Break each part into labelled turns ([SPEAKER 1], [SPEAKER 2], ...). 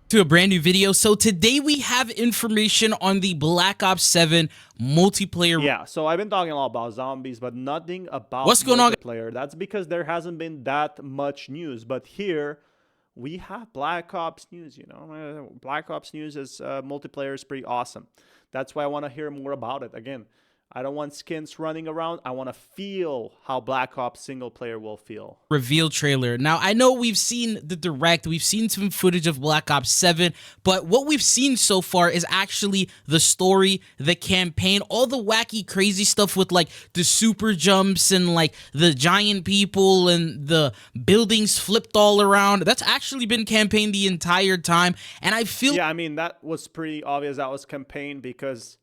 [SPEAKER 1] To a brand new video. So today we have information on the Black Ops 7 multiplayer.
[SPEAKER 2] Yeah, so I've been talking a lot about zombies, but nothing about
[SPEAKER 1] What's going on?
[SPEAKER 2] multiplayer. That's because there hasn't been that much news. But here we have Black Ops news. Black Ops news is multiplayer is pretty awesome. That's why I want to hear more about it. Again, I don't want skins running around. I want to feel how Black Ops single player will feel.
[SPEAKER 1] Reveal trailer. Now, I know we've seen the direct, we've seen some footage of Black Ops 7, but what we've seen so far is actually the story, the campaign, all the wacky, crazy stuff with like the super jumps and like the giant people and the buildings flipped all around. That's actually been campaign the entire time, and I feel...
[SPEAKER 2] Yeah, I mean, that was pretty obvious that was campaign because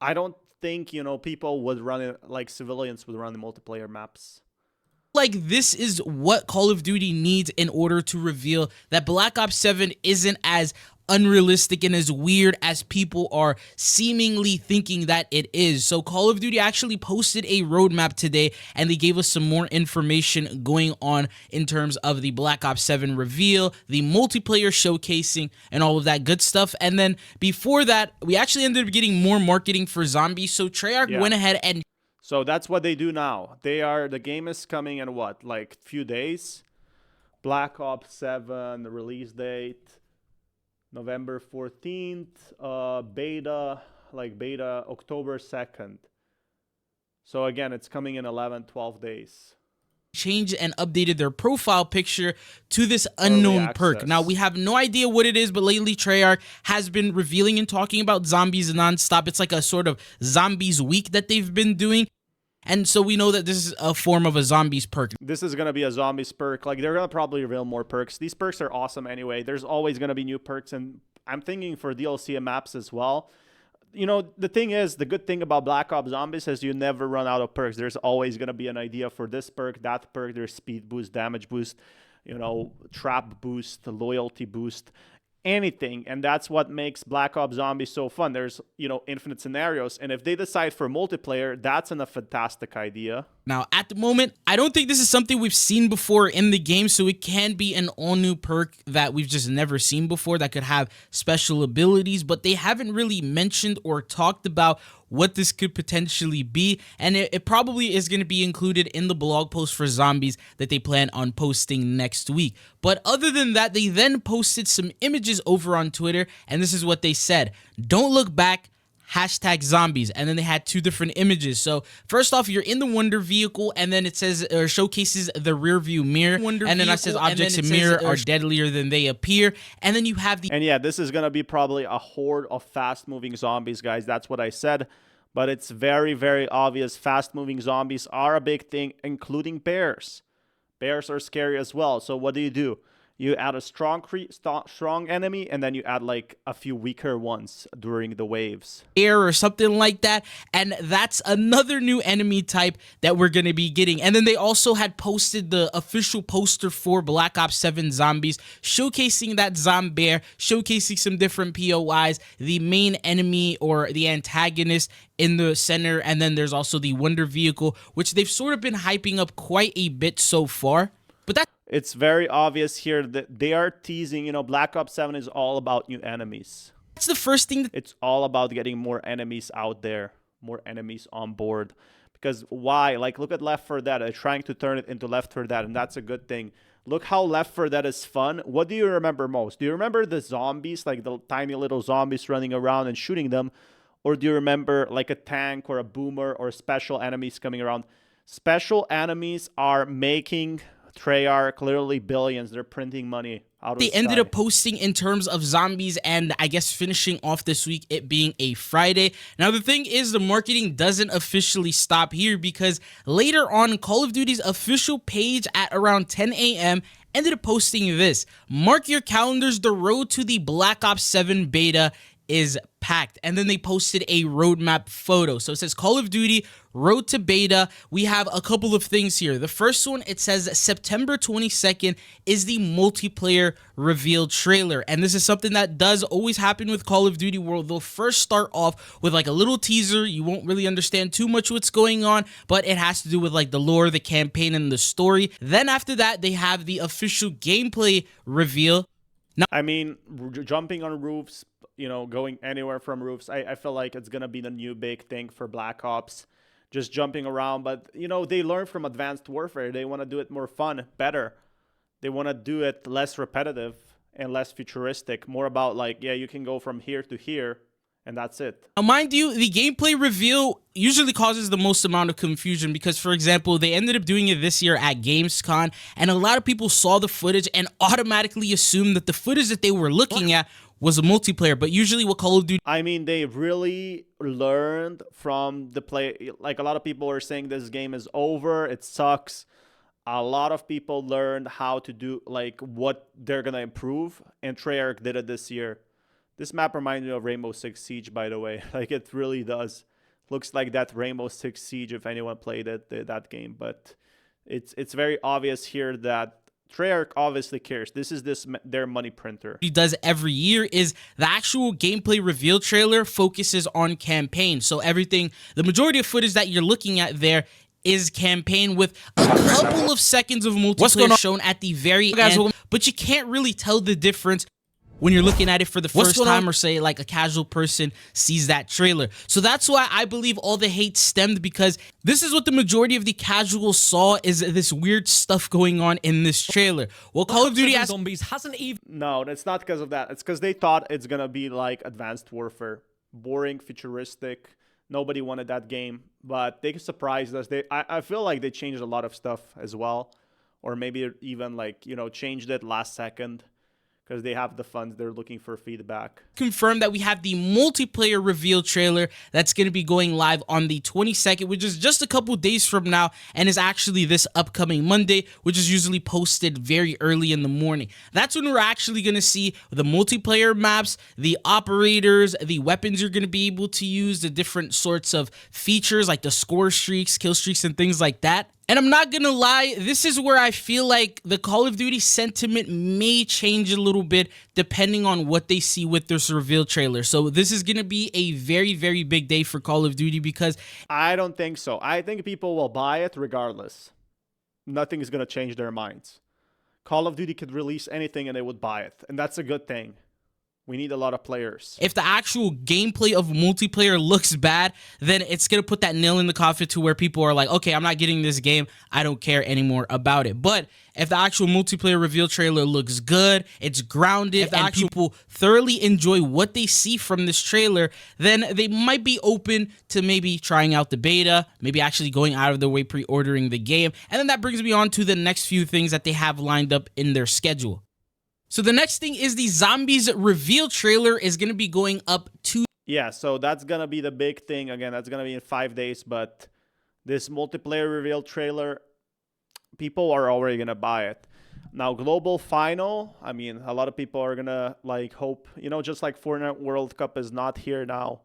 [SPEAKER 2] I don't think, people would run it like civilians would run the multiplayer maps.
[SPEAKER 1] Like this is what Call of Duty needs in order to reveal that Black Ops 7 isn't as unrealistic and as weird as people are seemingly thinking that it is. So Call of Duty actually posted a roadmap today, and they gave us some more information going on in terms of the Black Ops 7 reveal, the multiplayer showcasing, and all of that good stuff. And then before that, we actually ended up getting more marketing for zombies. So Treyarch went ahead and...
[SPEAKER 2] So that's what they do now. The game is coming in what, like few days? Black Ops 7, the release date, November 14th, beta October 2nd. So again, it's coming in 12 days.
[SPEAKER 1] Changed and updated their profile picture to this unknown perk. Now, we have no idea what it is, but lately Treyarch has been revealing and talking about zombies nonstop. It's like a sort of zombies week that they've been doing. And so we know that this is a form of a zombies perk.
[SPEAKER 2] This is going to be a zombies perk. Like, they're going to probably reveal more perks. These perks are awesome anyway. There's always going to be new perks, and I'm thinking for DLC and maps as well. The thing is, the good thing about Black Ops Zombies is you never run out of perks. There's always going to be an idea for this perk, that perk. There's speed boost, damage boost, trap boost, loyalty boost, anything. And that's what makes Black Ops Zombies so fun. There's, infinite scenarios. And if they decide for multiplayer, that's a fantastic idea.
[SPEAKER 1] Now, at the moment, I don't think this is something we've seen before in the game, so it can be an all-new perk that we've just never seen before that could have special abilities, but they haven't really mentioned or talked about what this could potentially be, and it probably is going to be included in the blog post for zombies that they plan on posting next week. But other than that, they then posted some images over on Twitter, and this is what they said: "Don't look back, #zombies." And then they had two different images. So first off, you're in the Wonder Vehicle, and then it says or showcases the rear view mirror, and then it says objects in mirror are deadlier than they appear. And then you have the...
[SPEAKER 2] And yeah, this is gonna be probably a horde of fast moving zombies, guys. That's what I said. But it's very, very obvious fast moving zombies are a big thing, including bears. Bears are scary as well. So what do? You add a strong enemy, and then you add like a few weaker ones during the waves.
[SPEAKER 1] Air or something like that, and that's another new enemy type that we're going to be getting. And then they also had posted the official poster for Black Ops 7 Zombies, showcasing that Zombear, showcasing some different POIs, the main enemy or the antagonist in the center, and then there's also the Wonder Vehicle, which they've sort of been hyping up quite a bit so far. But
[SPEAKER 2] it's very obvious here that they are teasing, Black Ops 7 is all about new enemies.
[SPEAKER 1] That's the first thing.
[SPEAKER 2] It's all about getting more enemies out there, more enemies on board. Because why? Like, look at Left 4 Dead. They're trying to turn it into Left 4 Dead, and that's a good thing. Look how Left 4 Dead is fun. What do you remember most? Do you remember the zombies, like the tiny little zombies running around and shooting them? Or do you remember like a tank or a boomer or special enemies coming around? Special enemies are making Treyarch clearly billions. They're printing money out of the sky.
[SPEAKER 1] They ended up posting in terms of zombies, and I guess finishing off this week, it being a Friday. Now, the thing is, the marketing doesn't officially stop here, because later on, Call of Duty's official page at around 10 a.m. ended up posting this: "Mark your calendars, the road to the Black Ops 7 beta is packed." And then they posted a roadmap photo. So it says Call of Duty Road to Beta. We have a couple of things here. The first one, it says September 22nd is the multiplayer reveal trailer. And this is something that does always happen with Call of Duty, where they'll first start off with like a little teaser. You won't really understand too much what's going on, but it has to do with like the lore, the campaign, and the story. Then after that, they have the official gameplay reveal.
[SPEAKER 2] I mean, jumping on roofs, going anywhere from roofs. I feel like it's gonna be the new big thing for Black Ops, just jumping around. But they learn from Advanced Warfare. They want to do it more fun, better. They want to do it less repetitive and less futuristic. More about like, yeah, you can go from here to here, and that's it.
[SPEAKER 1] Now, mind you, the gameplay reveal usually causes the most amount of confusion because, for example, they ended up doing it this year at Gamescom, and a lot of people saw the footage and automatically assumed that the footage that they were looking at was a multiplayer. But usually what Call of Duty...
[SPEAKER 2] I mean, they really learned from the play. Like, a lot of people are saying this game is over, it sucks. A lot of people learned how to do, like, what they're going to improve, and Treyarch did it this year. This map reminds me of Rainbow Six Siege, by the way. Like, it really does. Looks like that Rainbow Six Siege, if anyone played that game. But it's very obvious here that Treyarch obviously cares. This is their money printer.
[SPEAKER 1] He does every year is the actual gameplay reveal trailer focuses on campaign. So everything, the majority of footage that you're looking at there is campaign with a couple of seconds of multiplayer shown at the very end, but you can't really tell the difference when you're looking at it for the first time, or say like a casual person sees that trailer. So that's why I believe all the hate stemmed, because this is what the majority of the casuals saw, is this weird stuff going on in this trailer. Well, Call of Duty has
[SPEAKER 3] Zombies hasn't even...
[SPEAKER 2] No, it's not because of that. It's because they thought it's gonna be like Advanced Warfare, boring, futuristic. Nobody wanted that game, but they surprised us. I feel like they changed a lot of stuff as well, or maybe even like changed it last second, because they have the funds, they're looking for feedback.
[SPEAKER 1] Confirmed that we have the multiplayer reveal trailer that's going to be going live on the 22nd, which is just a couple days from now, and is actually this upcoming Monday, which is usually posted very early in the morning. That's when we're actually going to see the multiplayer maps, the operators, the weapons you're going to be able to use, the different sorts of features like the score streaks, kill streaks, and things like that. And I'm not gonna lie, this is where I feel like the Call of Duty sentiment may change a little bit depending on what they see with this reveal trailer. So this is gonna be a very, very big day for Call of Duty, because
[SPEAKER 2] I don't think so. I think people will buy it regardless. Nothing is gonna change their minds. Call of Duty could release anything and they would buy it, and that's a good thing. We need a lot of players.
[SPEAKER 1] If the actual gameplay of multiplayer looks bad, then it's going to put that nail in the coffin to where people are like, okay, I'm not getting this game. I don't care anymore about it. But if the actual multiplayer reveal trailer looks good, it's grounded, and people thoroughly enjoy what they see from this trailer, then they might be open to maybe trying out the beta, maybe actually going out of their way pre-ordering the game. And then that brings me on to the next few things that they have lined up in their schedule. So the next thing is the Zombies reveal trailer is going to be going up to...
[SPEAKER 2] Yeah, so that's going to be the big thing. Again, that's going to be in 5 days, but this multiplayer reveal trailer, people are already going to buy it. Now, global final, I mean, a lot of people are going to like hope, just like Fortnite World Cup is not here now.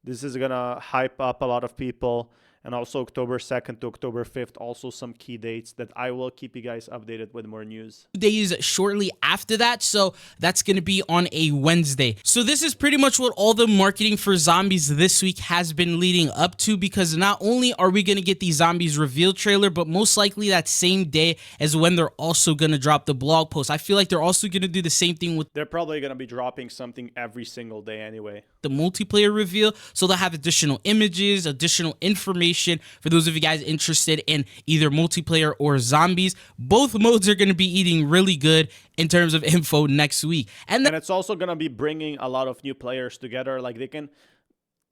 [SPEAKER 2] This is going to hype up a lot of people. And also October 2nd to October 5th, also some key dates that I will keep you guys updated with more news.
[SPEAKER 1] Days shortly after that, so that's going to be on a Wednesday. So this is pretty much what all the marketing for Zombies this week has been leading up to, because not only are we going to get the Zombies reveal trailer, but most likely that same day is when they're also going to drop the blog post. I feel like they're also going to do the same thing with...
[SPEAKER 2] They're probably going to be dropping something every single day anyway.
[SPEAKER 1] The multiplayer reveal, so they'll have additional images, additional information for those of you guys interested in either multiplayer or zombies. Both modes are going to be eating really good in terms of info next week. And
[SPEAKER 2] it's also going to be bringing a lot of new players together. Like they can,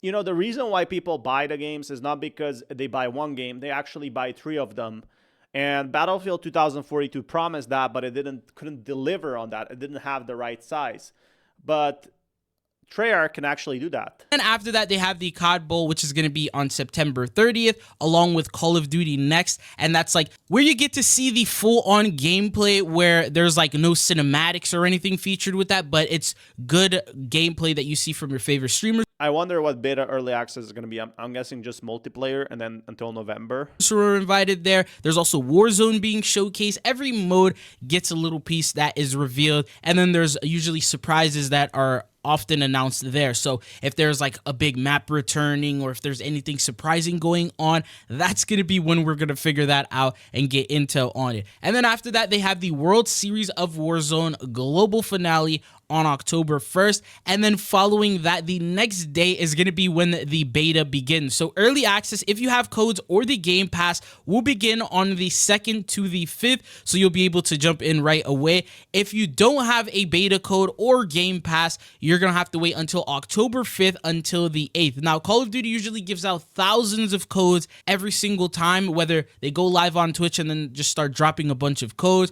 [SPEAKER 2] the reason why people buy the games is not because they buy one game, they actually buy 3 of them. And Battlefield 2042 promised that, but it couldn't deliver on that. It didn't have the right size. But Treyarch can actually do that.
[SPEAKER 1] And after that, they have the COD Bowl, which is going to be on September 30th, along with Call of Duty Next. And that's like where you get to see the full-on gameplay, where there's like no cinematics or anything featured with that, but it's good gameplay that you see from your favorite streamers.
[SPEAKER 2] I wonder what beta early access is going to be. I'm guessing just multiplayer, and then until November.
[SPEAKER 1] So we're invited there. There's also Warzone being showcased. Every mode gets a little piece that is revealed. And then there's usually surprises that are often announced there. So if there's like a big map returning or if there's anything surprising going on, that's going to be when we're going to figure that out and get intel on it. And then after that, they have the World Series of Warzone global finale on October 1st. And then following that, the next day is going to be when the beta begins. So early access, if you have codes or the Game Pass, will begin on the 2nd to the 5th. So you'll be able to jump in right away. If you don't have a beta code or Game Pass, you're going to have to wait until October 5th until the 8th. Now, Call of Duty usually gives out thousands of codes every single time, whether they go live on Twitch and then just start dropping a bunch of codes,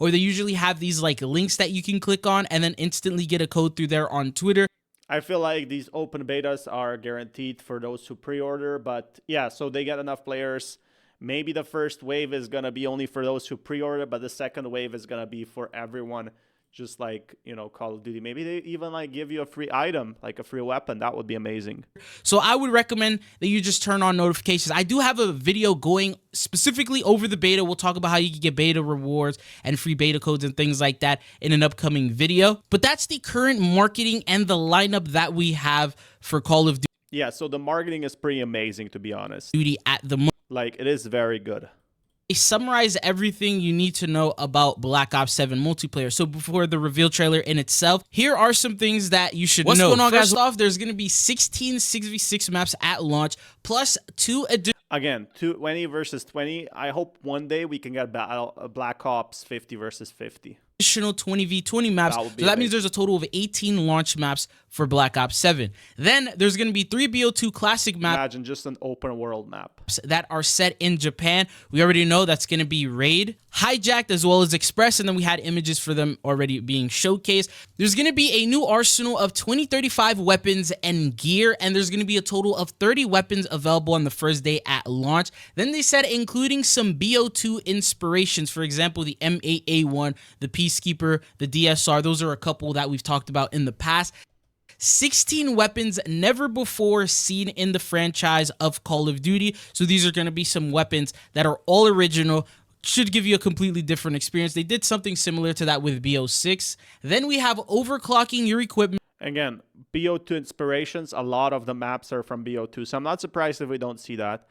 [SPEAKER 1] or they usually have these like links that you can click on and then instantly get a code through there on Twitter.
[SPEAKER 2] I feel like these open betas are guaranteed for those who pre-order, but yeah, so they get enough players. Maybe the first wave is going to be only for those who pre-order, but the second wave is going to be for everyone, just like, you know, Call of Duty. Maybe they even like give you a free item, like a free weapon. That would be amazing.
[SPEAKER 1] So I would recommend that you just turn on notifications. I do have a video going specifically over the beta. We'll talk about how you can get beta rewards and free beta codes and things like that in an upcoming video. But that's the current marketing and the lineup that we have for Call of Duty.
[SPEAKER 2] Yeah, so the marketing is pretty amazing, to be honest.
[SPEAKER 1] At the moment.
[SPEAKER 2] Like, it is very good.
[SPEAKER 1] They summarize everything you need to know about Black Ops 7 multiplayer. So before the reveal trailer in itself, here are some things that you should know. What's going on, guys? First off, there's going to be 16 6v6 maps at launch, plus 2 additional.
[SPEAKER 2] Again, 20 versus 20. I hope one day we can get Black Ops 50 versus 50.
[SPEAKER 1] Additional 20v20 maps. So that means there's a total of 18 launch maps for Black Ops 7. Then there's going to be 3 BO2 classic maps.
[SPEAKER 2] Imagine just an open world map
[SPEAKER 1] that are set in Japan. We already know that's going to be Raid, Hijacked, as well as Express, and then we had images for them already being showcased. There's going to be a new arsenal of 2035 weapons and gear, and there's going to be a total of 30 weapons available on the first day at launch. Then they said including some BO2 inspirations, for example, the M8A1, the Peacekeeper, the DSR. Those are a couple that we've talked about in the past. 16 weapons never before seen in the franchise of Call of Duty. So these are going to be some weapons that are all original, should give you a completely different experience. They did something similar to that with BO6. Then we have overclocking your equipment.
[SPEAKER 2] Again, BO2 inspirations, a lot of the maps are from BO2, so I'm not surprised if we don't see that.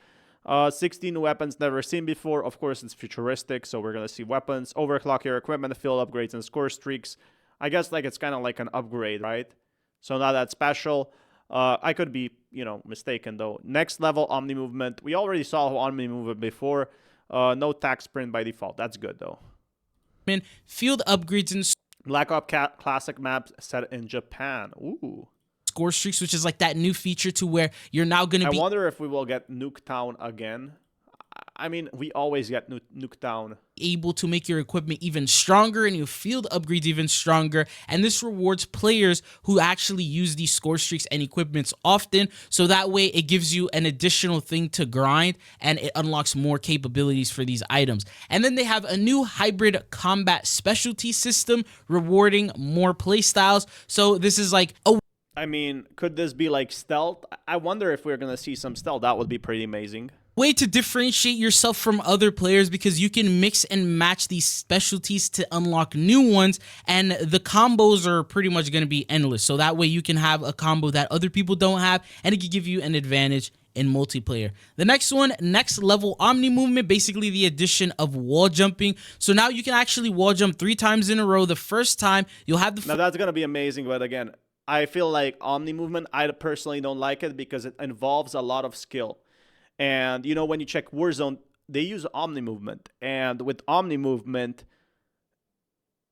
[SPEAKER 2] 16 weapons never seen before. Of course, it's futuristic, so we're going to see weapons. Overclock your equipment, fill upgrades and score streaks. I guess like it's kind of like an upgrade, right? So not that special. I could be, you know, mistaken though. Next level Omni movement. We already saw Omni movement before. No tac sprint by default. That's good though.
[SPEAKER 1] Field upgrades and
[SPEAKER 2] Black Ops classic maps set in Japan. Ooh.
[SPEAKER 1] Score streaks, which is like that new feature to where you're now going to be.
[SPEAKER 2] I wonder if we will get Nuketown again. I mean, we always get Nuketown.
[SPEAKER 1] Able to make your equipment even stronger and your field upgrades even stronger, and this rewards players who actually use these score streaks and equipments often, so that way it gives you an additional thing to grind and it unlocks more capabilities for these items. And then they have a new hybrid combat specialty system rewarding more playstyles. So this is like a
[SPEAKER 2] I mean, could this be like stealth? I wonder if we're gonna see some stealth. That would be pretty amazing.
[SPEAKER 1] Way to differentiate yourself from other players, because you can mix and match these specialties to unlock new ones, and the combos are pretty much going to be endless. So that way you can have a combo that other people don't have, and it can give you an advantage in multiplayer. The next one, next level Omni movement, basically the addition of wall jumping. So now you can actually wall jump 3 times in a row. The first time you'll have the
[SPEAKER 2] now that's gonna be amazing, but again, I feel like Omni movement, I personally don't like it because it involves a lot of skill. And, you know, when you check Warzone, they use Omni movement. And with Omni movement,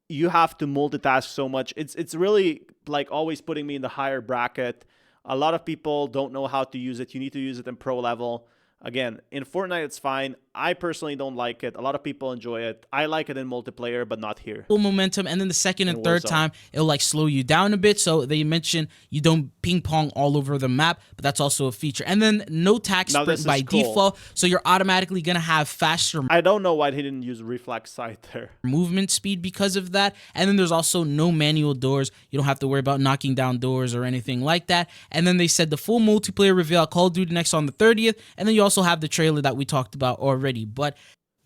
[SPEAKER 2] you have to multitask so much. It's really, like, always putting me in the higher bracket. A lot of people don't know how to use it. You need to use it in pro level. Again, in Fortnite, it's fine. I personally don't like it. A lot of people enjoy it. I like it in multiplayer, but not here.
[SPEAKER 1] Full momentum, and then the second and third time, it'll like slow you down a bit. So they mentioned you don't ping pong all over the map, but that's also a feature. And then no tac sprint by default, so you're automatically gonna have faster.
[SPEAKER 2] I don't know why he didn't use reflex sight there.
[SPEAKER 1] Movement speed because of that. And then there's also no manual doors. You don't have to worry about knocking down doors or anything like that. And then they said the full multiplayer reveal at Call of Duty next on the 30th, and then you also have the trailer that we talked about already. But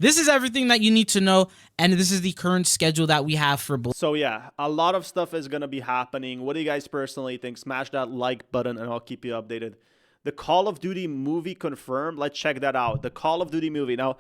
[SPEAKER 1] this is everything that you need to know, and this is the current schedule that we have for Black.
[SPEAKER 2] So yeah, a lot of stuff is going to be happening. What do you guys personally think? Smash that like button and I'll keep you updated. The Call of Duty movie confirmed. Let's check that out. The Call of Duty movie. Now,